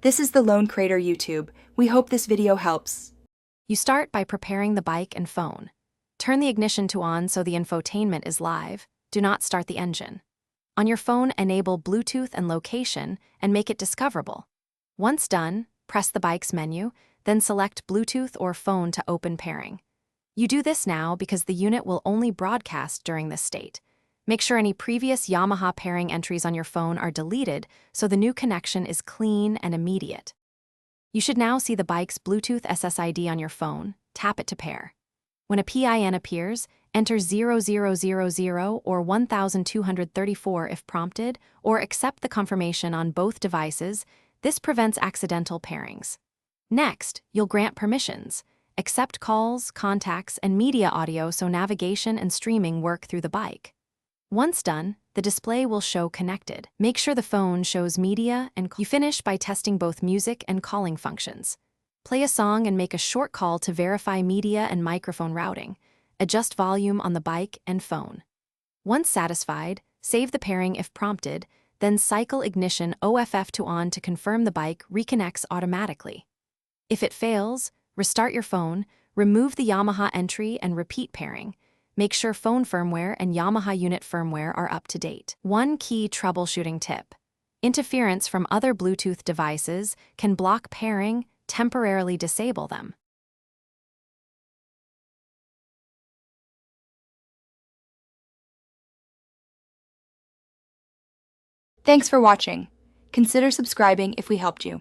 This is the Lone Crater YouTube. We hope this video helps. You start by preparing the bike and phone. Turn the ignition to on so the infotainment is live. Do not start the engine. On your phone, enable Bluetooth and location and make it discoverable. Once done, press the bike's menu, then select Bluetooth or phone to open pairing. You do this now because the unit will only broadcast during this state. Make sure any previous Yamaha pairing entries on your phone are deleted so the new connection is clean and immediate. You should now see the bike's Bluetooth SSID on your phone. Tap it to pair. When a PIN appears, enter 0000 or 1234 if prompted, or accept the confirmation on both devices. This prevents accidental pairings. Next, you'll grant permissions. Accept calls, contacts, and media audio so navigation and streaming work through the bike. Once done, the display will show connected. Make sure the phone shows media and you finish by testing both music and calling functions. Play a song and make a short call to verify media and microphone routing. Adjust volume on the bike and phone. Once satisfied, save the pairing if prompted, then cycle ignition OFF to on to confirm the bike reconnects automatically. If it fails, restart your phone, remove the Yamaha entry and repeat pairing. Make sure phone firmware and Yamaha unit firmware are up to date. One key troubleshooting tip. Interference from other Bluetooth devices can block pairing, temporarily disable them. Thanks for watching. Consider subscribing if we helped you.